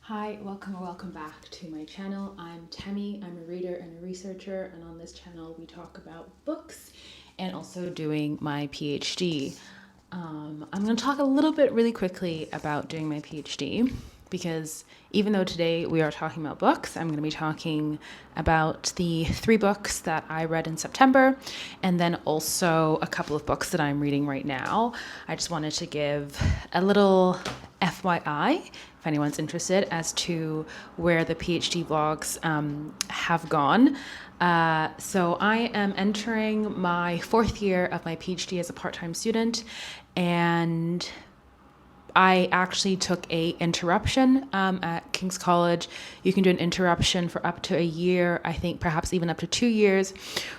Hi, welcome or welcome back to my channel. I'm Temi, I'm a reader and a researcher, and on this channel we talk about books and also doing my PhD. I'm going to talk a little bit really quickly about doing my PhD because even though today we are talking about books, I'm going to be talking about the 3 books that I read in September and then also a couple of books that I'm reading right now. I just wanted to give a little FYI, if anyone's interested, as to where the PhD vlogs have gone. So I am entering my 4th year of my PhD as a part-time student, and I actually took a interruption at King's College. You can do an interruption for up to a year, I think perhaps even up to 2 years.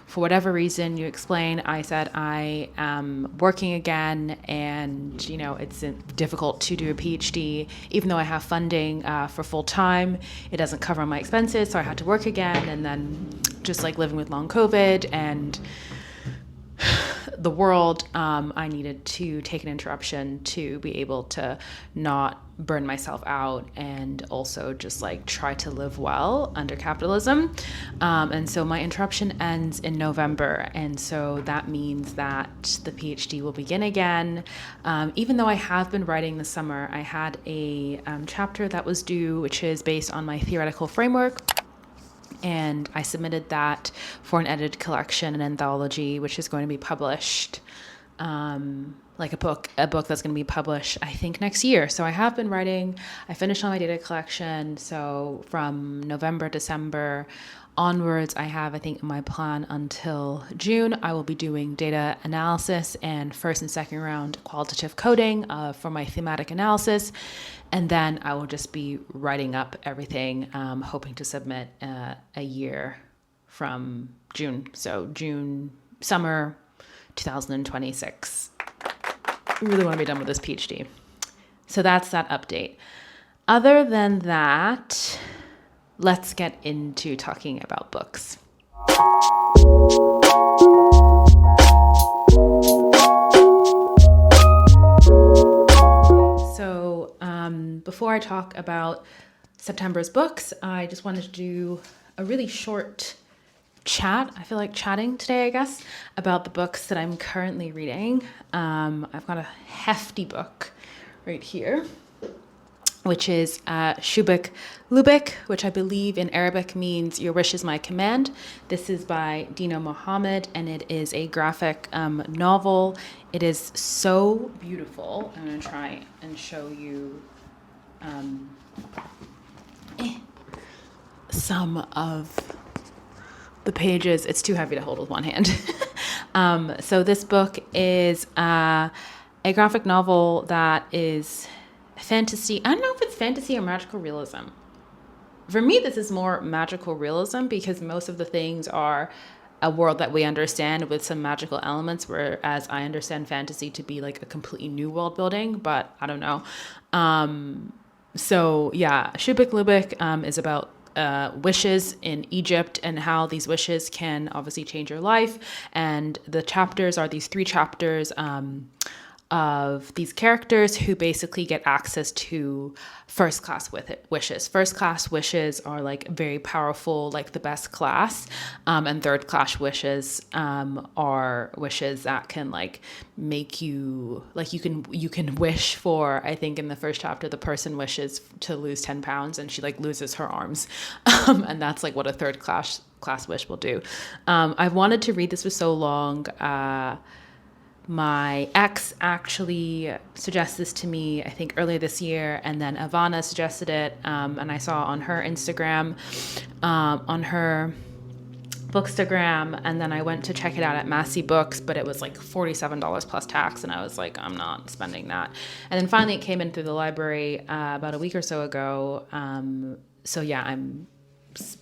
For whatever reason you explain, I said I am working again and, it's difficult to do a PhD. Even though I have funding for full time, it doesn't cover my expenses, so I had to work again. And then just like living with long COVID and the world, I needed to take an interruption to be able to not burn myself out and also just like try to live well under capitalism. And so my interruption ends in November. And so that means that the PhD will begin again. Even though I have been writing this summer, I had a chapter that was due, which is based on my theoretical framework. And I submitted that for an edited collection, an anthology, which is going to be published, like a book that's going to be published, I think, next year. So I have been writing. I finished all my data collection. So from November, December onwards, I have, I think, my plan until June. I will be doing data analysis and first and second round qualitative coding for my thematic analysis. And then I will just be writing up everything, hoping to submit a year from June. So June, summer 2026. I really want to be done with this PhD. So that's that update. Other than that, let's get into talking about books. So before I talk about September's books, I just wanted to do a really short chat. I feel like chatting today, I guess, about the books that I'm currently reading. I've got a hefty book right here, which is Shubik Lubik, which I believe in Arabic means "Your wish is my command." This is by Dino Mohammed, and it is a graphic novel. It is so beautiful. I'm going to try and show you some of the pages. It's too heavy to hold with one hand. So this book is a graphic novel that is fantasy. I don't know if it's fantasy or magical realism. For me, this is more magical realism because most of the things are a world that we understand with some magical elements, whereas I understand fantasy to be like a completely new world building, but I don't know. So yeah, Shubik Lubik is about wishes in Egypt and how these wishes can obviously change your life. And the chapters are these 3 chapters of these characters who basically get access to first class wishes. First class wishes are like very powerful, like the best class. And third class wishes are wishes that can like make you, like you can wish for, I think in the first chapter, the person wishes to lose 10 pounds and she like loses her arms. And that's like what a third class wish will do. I've wanted to read this for so long. My ex actually suggested this to me, I think earlier this year, and then Ivana suggested it, and I saw on her Instagram, on her Bookstagram, and then I went to check it out at Massey Books, but it was like $47 plus tax, and I was like, I'm not spending that. And then finally it came in through the library about a week or so ago. So yeah, I'm just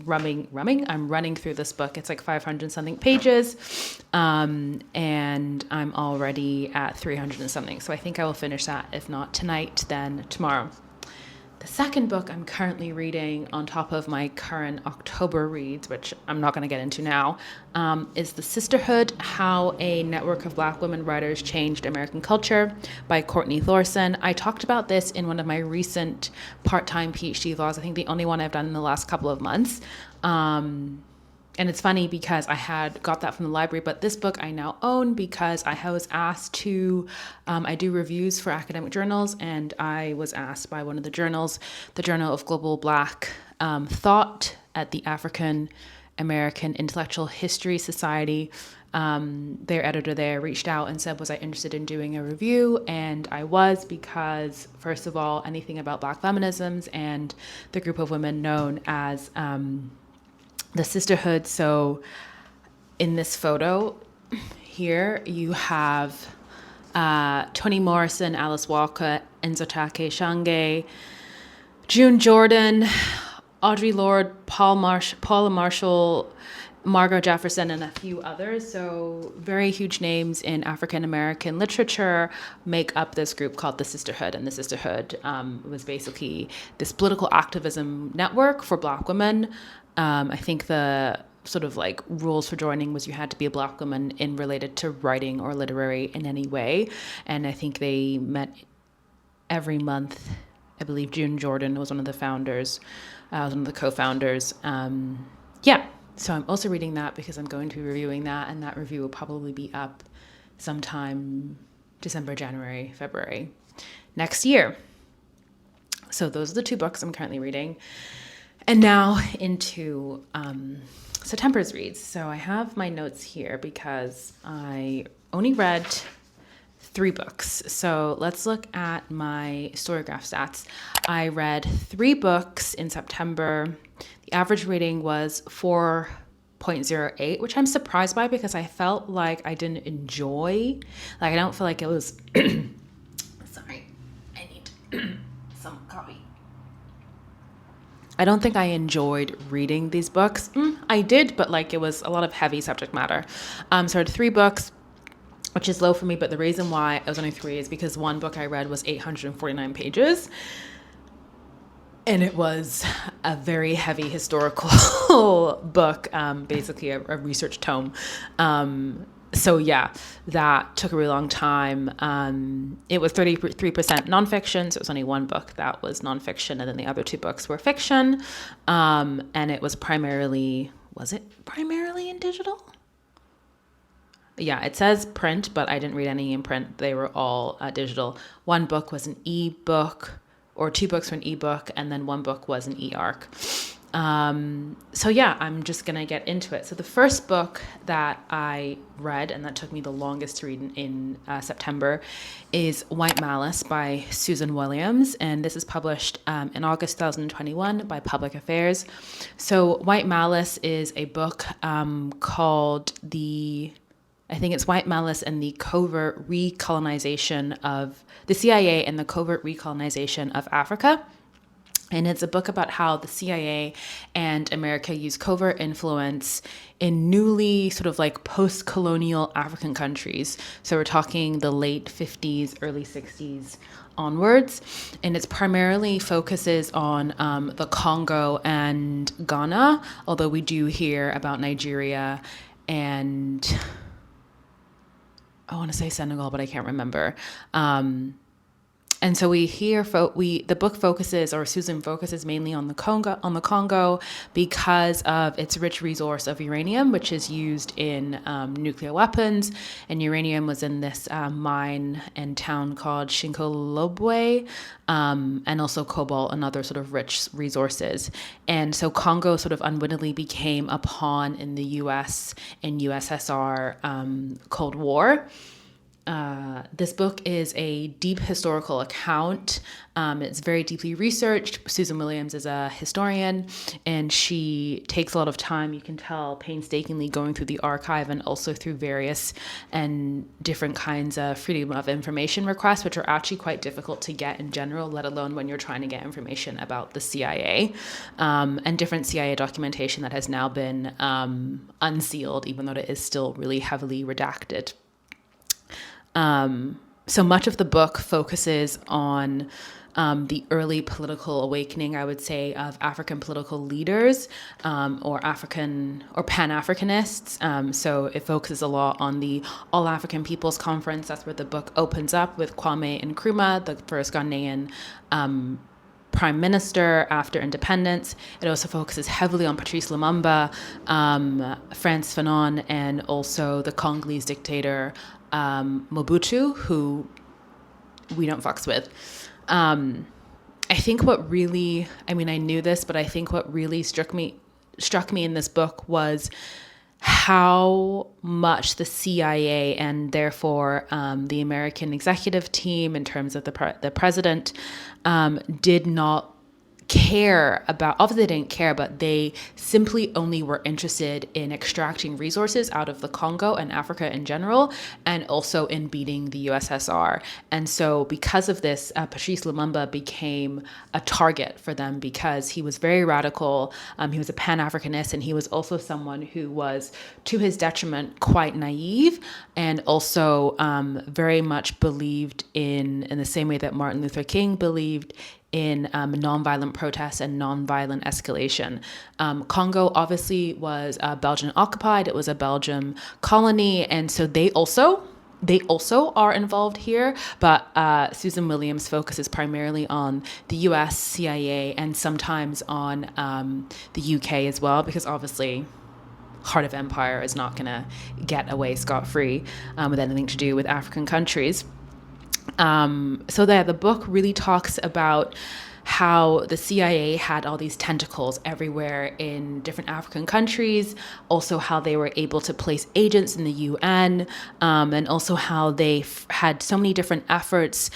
I'm running through this book. It's like 500 something pages, and I'm already at 300 and something. So I think I will finish that, if not tonight, then tomorrow. The second book I'm currently reading on top of my current October reads, which I'm not going to get into now, is The Sisterhood, How a Network of Black Women Writers Changed American Culture by Courtney Thorson. I talked about this in one of my recent part-time PhD vlogs, I think the only one I've done in the last couple of months. And it's funny because I had got that from the library, but this book I now own because I was asked to, I do reviews for academic journals, and I was asked by one of the journals, the Journal of Global Black Thought at the African American Intellectual History Society. Their editor there reached out and said, was I interested in doing a review? And I was, because first of all, anything about Black feminisms and the group of women known as the Sisterhood. So in this photo here, you have Toni Morrison, Alice Walker, Nzotake Shange, June Jordan, Audre Lorde, Paula Marshall, Margot Jefferson, and a few others. So very huge names in African American literature make up this group called the Sisterhood. And the Sisterhood was basically this political activism network for Black women. I think the sort of like rules for joining was you had to be a Black woman in related to writing or literary in any way. And I think they met every month. I believe June Jordan was one of the founders, was one of the co-founders. So I'm also reading that because I'm going to be reviewing that, and that review will probably be up sometime December, January, February next year. So those are the two books I'm currently reading. And now into September's reads. So I have my notes here because I only read 3 books. So let's look at my Storygraph stats. I read 3 books in September. The average rating was 4.08, which I'm surprised by because I felt like I didn't enjoy, like I don't feel like it was, sorry, I need some coffee. I don't think I enjoyed reading these books. I did, but like it was a lot of heavy subject matter. So I read 3 books, which is low for me, but the reason why it was only 3 is because one book I read was 849 pages. And it was a very heavy historical book, basically a research tome. So yeah, that took a really long time. It was 33% nonfiction, so it was only one book that was nonfiction, and then the other 2 books were fiction. And it was primarily in digital? Yeah, it says print, but I didn't read any in print. They were all digital. One book was an e-book, or 2 books were an ebook, and then 1 book was an e-arc. So yeah, I'm just gonna get into it. So the first book that I read, and that took me the longest to read in September, is White Malice by Susan Williams, and this is published in August 2021 by Public Affairs. So White Malice is a book called I think it's White Malice and the Covert Recolonization of the CIA and the Covert Recolonization of Africa. And it's a book about how the CIA and America use covert influence in newly sort of like post-colonial African countries. So we're talking the late 50s, early 60s onwards. And it's primarily focuses on the Congo and Ghana, although we do hear about Nigeria and I want to say Senegal, but I can't remember. And so we hear the book focuses, or Susan focuses mainly on the Congo because of its rich resource of uranium, which is used in nuclear weapons. And uranium was in this mine and town called Shinkolobwe, and also cobalt and other sort of rich resources. And so Congo sort of unwittingly became a pawn in the US and USSR Cold War. This book is a deep historical account. It's very deeply researched. Susan Williams is a historian, and she takes a lot of time, you can tell, painstakingly going through the archive and also through various and different kinds of freedom of information requests, which are actually quite difficult to get in general, let alone when you're trying to get information about the CIA, and different CIA documentation that has now been unsealed, even though it is still really heavily redacted. So much of the book focuses on the early political awakening, I would say, of African political leaders, or Pan-Africanists. So it focuses a lot on the All African People's Conference. That's where the book opens up, with Kwame Nkrumah, the first Ghanaian prime minister after independence. It also focuses heavily on Patrice Lumumba, Frantz Fanon, and also the Congolese dictator Mobutu, who we don't fucks with. I think what really, I mean, I knew this, but I think what really struck me in this book was how much the CIA and therefore the American executive team, in terms of the president, did not care about, obviously they didn't care, but they simply only were interested in extracting resources out of the Congo and Africa in general, and also in beating the USSR. And so because of this, Patrice Lumumba became a target for them, because he was very radical. He was a Pan-Africanist, and he was also someone who was, to his detriment, quite naive, and also very much believed in the same way that Martin Luther King believed in nonviolent protests and nonviolent escalation. Congo obviously was Belgian occupied. It was a Belgian colony. And so they also are involved here. But Susan Williams focuses primarily on the US, CIA, and sometimes on the UK as well, because obviously Heart of Empire is not going to get away scot-free with anything to do with African countries. So that the book really talks about how the CIA had all these tentacles everywhere in different African countries, also how they were able to place agents in the UN, and also how they had so many different efforts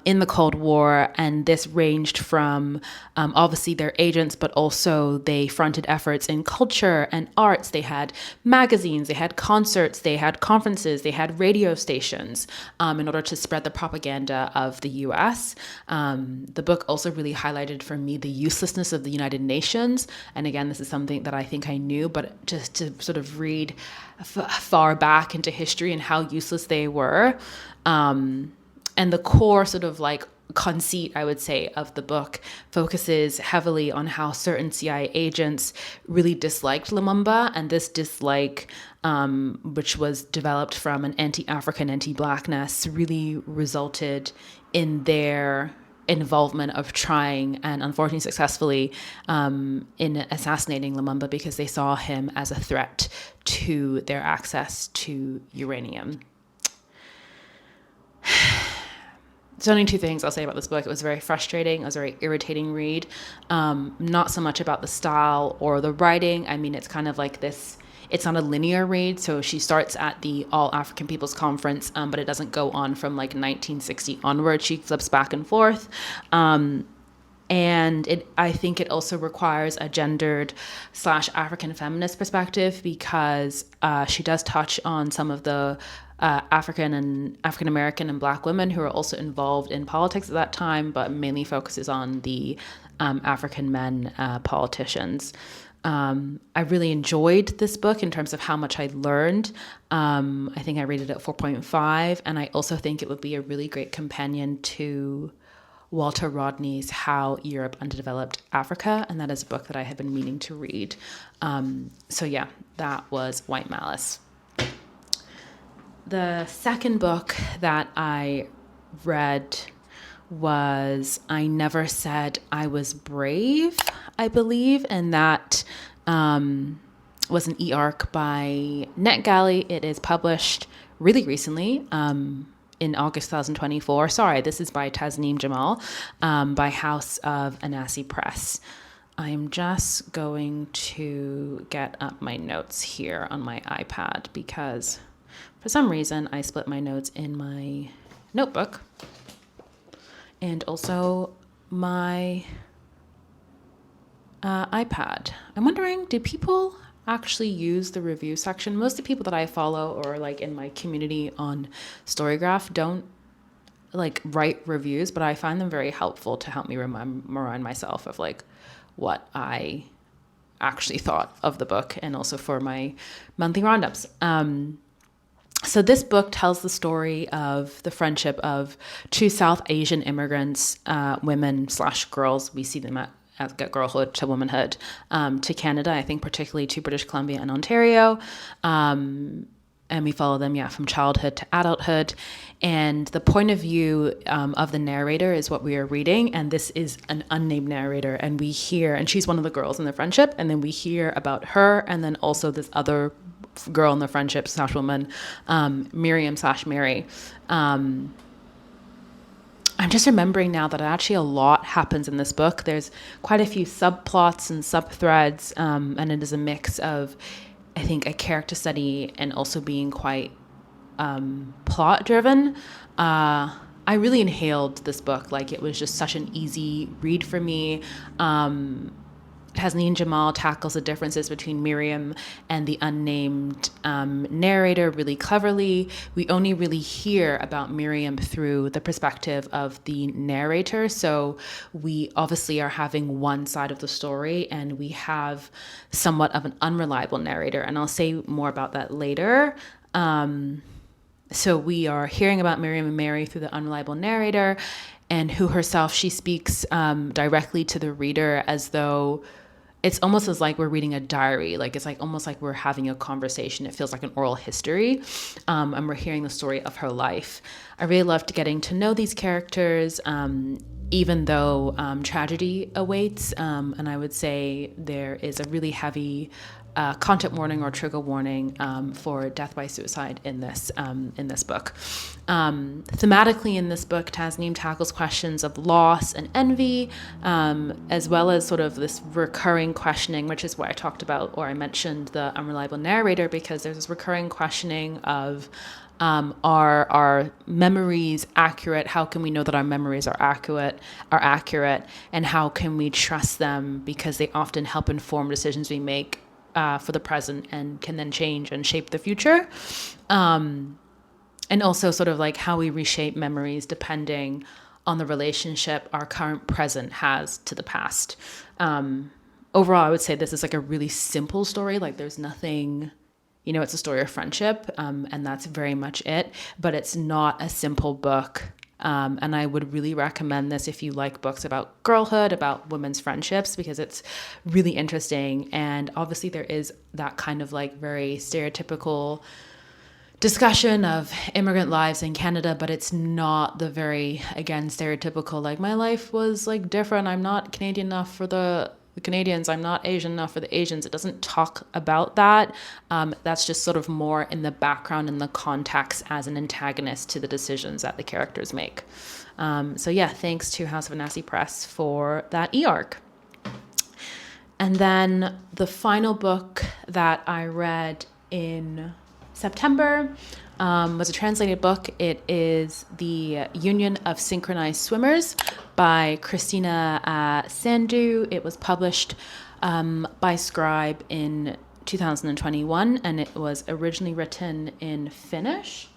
in the Cold War. And this ranged from obviously their agents, but also they fronted efforts in culture and arts. They had magazines, they had concerts, they had conferences, they had radio stations in order to spread the propaganda of the US. The book also really highlighted for me the uselessness of the United Nations. And again, this is something that I think I knew, but just to sort of read far back into history and how useless they were. And the core sort of like conceit, I would say, of the book focuses heavily on how certain CIA agents really disliked Lumumba, and this dislike, which was developed from an anti-African, anti-Blackness, really resulted in their involvement of trying, and unfortunately successfully, in assassinating Lumumba, because they saw him as a threat to their access to uranium. There's only two things I'll say about this book. It was very frustrating. It was a very irritating read. Not so much about the style or the writing. I mean, it's kind of like this, it's not a linear read. So she starts at the All African People's Conference, but it doesn't go on from like 1960 onward. She flips back and forth. And I think it also requires a gendered / African feminist perspective, because she does touch on some of the African American and Black women who are also involved in politics at that time, but mainly focuses on the African men politicians. I really enjoyed this book in terms of how much I learned. I think I rated it 4.5, and I also think it would be a really great companion to Walter Rodney's How Europe Underdeveloped Africa, and that is a book that I have been meaning to read. So yeah, that was White Malice. The second book that I read was I Never Said I Was Brave, I believe, and that was an e-arc by NetGalley. It is published really recently, in August 2024. Sorry, this is by Tasneem Jamal, by House of Anasi Press. I'm just going to get up my notes here on my iPad, because for some reason I split my notes in my notebook and also my iPad. I'm wondering, do people actually use the review section? Most of the people that I follow or like in my community on Storygraph don't like write reviews, but I find them very helpful to help me remind myself of like what I actually thought of the book, and also for my monthly roundups. So this book tells the story of the friendship of two South Asian immigrants, women slash girls. We see them at girlhood to womanhood, to Canada, I think particularly to British Columbia and Ontario. And we follow them, from childhood to adulthood. And the point of view of the narrator is what we are reading. And this is an unnamed narrator. And we hear, and she's one of the girls in the friendship. And then we hear about her and then also this other girl in the friendship slash woman, Miriam slash Mary. I'm just remembering now that actually a lot happens in this book. There's quite a few subplots and subthreads, and it is a mix of, I think, a character study and also being quite plot driven. I really inhaled this book. Like, it was just such an easy read for me. Tasneem Jamal tackles the differences between Miriam and the unnamed narrator really cleverly. We only really hear about Miriam through the perspective of the narrator. So we obviously are having one side of the story, and we have somewhat of an unreliable narrator. And I'll say more about that later. So we are hearing about Miriam and Mary through the unreliable narrator, and who herself, she speaks directly to the reader as though it's almost as like we're reading a diary. Like, it's like almost like we're having a conversation. It feels like an oral history, and we're hearing the story of her life. I really loved getting to know these characters, even though tragedy awaits. And I would say there is a really heavy content warning or trigger warning for death by suicide in this book. Thematically in this book, Tasneem tackles questions of loss and envy, as well as sort of this recurring questioning, which is why I talked about, or I mentioned the unreliable narrator, because there's this recurring questioning of, are our memories accurate? How can we know that our memories are accurate? And how can we trust them? Because they often help inform decisions we make for the present and can then change and shape the future. And also sort of like how we reshape memories depending on the relationship our current present has to the past. Overall, I would say this is like a really simple story. Like, there's nothing, it's a story of friendship, and that's very much it, but it's not a simple book. And I would really recommend this if you like books about girlhood, about women's friendships, because it's really interesting. And obviously there is that kind of like very stereotypical discussion of immigrant lives in Canada, but it's not the very, again, stereotypical, like, my life was like different. I'm not Canadian enough for the Canadians. I'm not Asian enough for the Asians. It doesn't talk about that. That's just sort of more in the background, in the context, as an antagonist to the decisions that the characters make. So yeah, thanks to House of Anansi Press for that e-arc. And then the final book that I read in September was a translated book. It is The Union of Synchronized Swimmers by Christina Sandu. It was published by Scribe in 2021, and it was originally written in Finnish.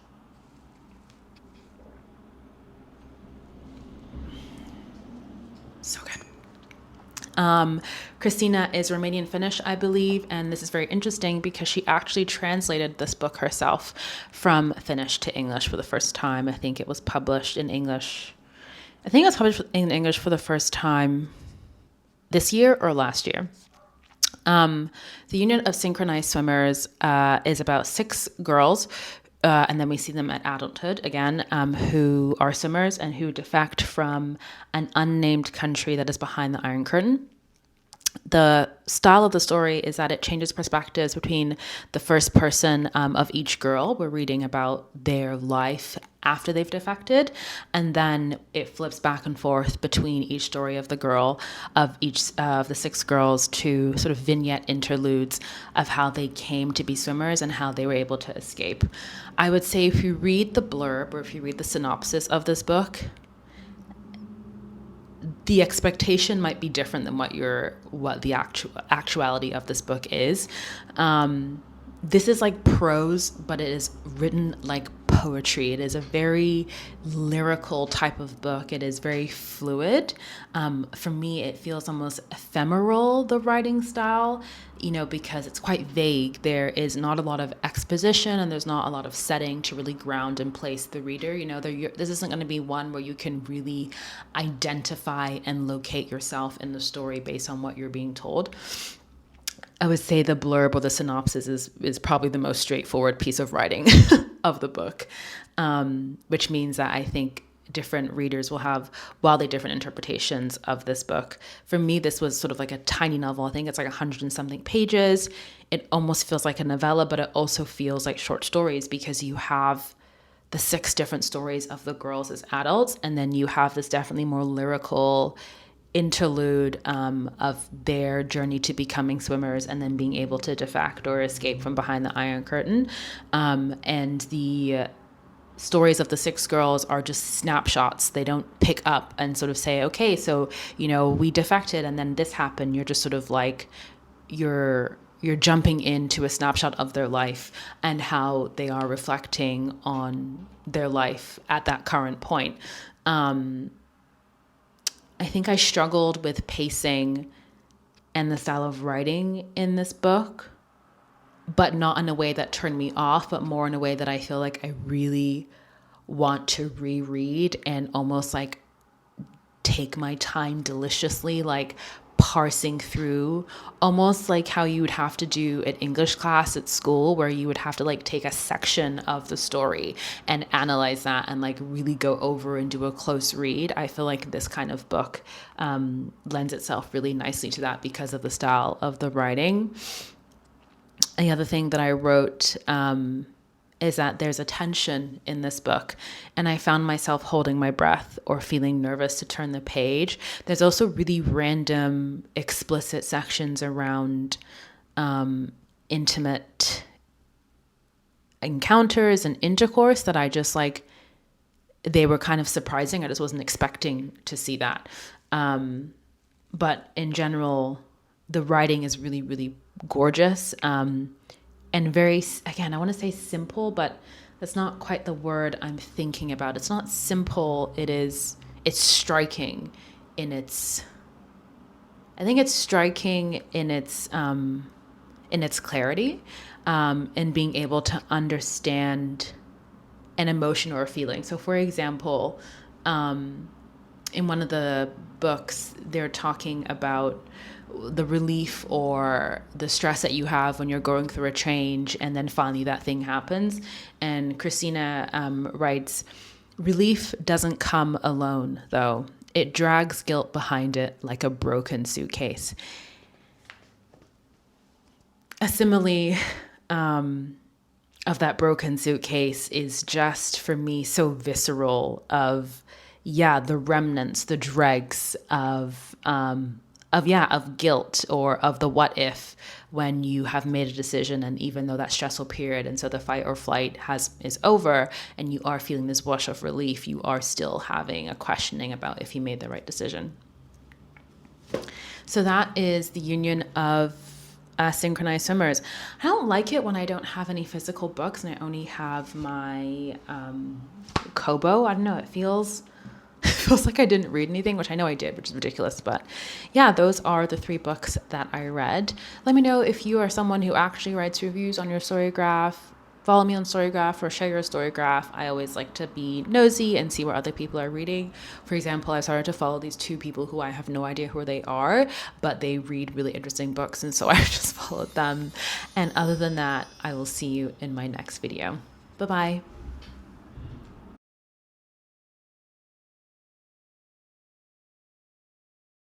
So good. Christina is Romanian Finnish, I believe, and this is very interesting because she actually translated this book herself from Finnish to English for the first time. I think it was published in English. I think it was published in English for the first time this year or last year. The Union of Synchronized Swimmers is about 6 girls, and then we see them at adulthood again, who are swimmers and who defect from an unnamed country that is behind the Iron Curtain. The style of the story is that it changes perspectives between the first person of each girl. We're reading about their life after they've defected, and then it flips back and forth between each story of the girl, of each of the 6 girls, to sort of vignette interludes of how they came to be swimmers and how they were able to escape. I would say if you read the blurb or if you read the synopsis of this book, the expectation might be different than what the actuality of this book is. This is like prose, but it is written like poetry. It is a very lyrical type of book. It is very fluid. For me, it feels almost ephemeral, the writing style, because it's quite vague. There is not a lot of exposition and there's not a lot of setting to really ground and place the reader. This isn't going to be one where you can really identify and locate yourself in the story based on what you're being told. I would say the blurb or the synopsis is probably the most straightforward piece of writing of the book, which means that I think different readers will have wildly different interpretations of this book. For me, this was sort of like a tiny novel. I think it's like 100 and something pages. It almost feels like a novella, but it also feels like short stories because you have the 6 different stories of the girls as adults, and then you have this definitely more lyrical interlude of their journey to becoming swimmers and then being able to defect or escape from behind the Iron Curtain. And the stories of the 6 girls are just snapshots. They don't pick up and sort of say, okay, so, we defected and then this happened. You're just sort of like, you're jumping into a snapshot of their life and how they are reflecting on their life at that current point. I think I struggled with pacing and the style of writing in this book, but not in a way that turned me off, but more in a way that I feel like I really want to reread and almost like take my time deliciously, like parsing through, almost like how you would have to do an English class at school, where you would have to like take a section of the story and analyze that and like really go over and do a close read. I feel like this kind of book lends itself really nicely to that because of the style of the writing. The other thing that I wrote is that there's a tension in this book, and I found myself holding my breath or feeling nervous to turn the page. There's also really random, explicit sections around intimate encounters and intercourse that I just like, they were kind of surprising. I just wasn't expecting to see that. But in general, the writing is really, really gorgeous. And very, again, I want to say simple, but that's not quite the word I'm thinking about. It's not simple. It's striking in its, I think it's striking in its clarity, and being able to understand an emotion or a feeling. So for example, in one of the books, they're talking about the relief or the stress that you have when you're going through a change and then finally that thing happens. And Christina writes, relief doesn't come alone, though. It drags guilt behind it like a broken suitcase. A simile of that broken suitcase is just, for me, so visceral of, the remnants, the dregs of guilt or of the what if when you have made a decision, and even though that stressful period and so the fight or flight is over and you are feeling this wash of relief, you are still having a questioning about if you made the right decision. So that is the union of synchronized swimmers. I don't like it when I don't have any physical books and I only have my Kobo. I don't know, it feels like I didn't read anything, which I know I did, which is ridiculous. But yeah, those are the 3 books that I read. Let me know if you are someone who actually writes reviews on your Storygraph. Follow me on Storygraph or share your Storygraph. I always like to be nosy and see what other people are reading. For example, I started to follow these 2 people who I have no idea who they are, but they read really interesting books, and so I just followed them. And other than that, I will see you in my next video. Bye-bye.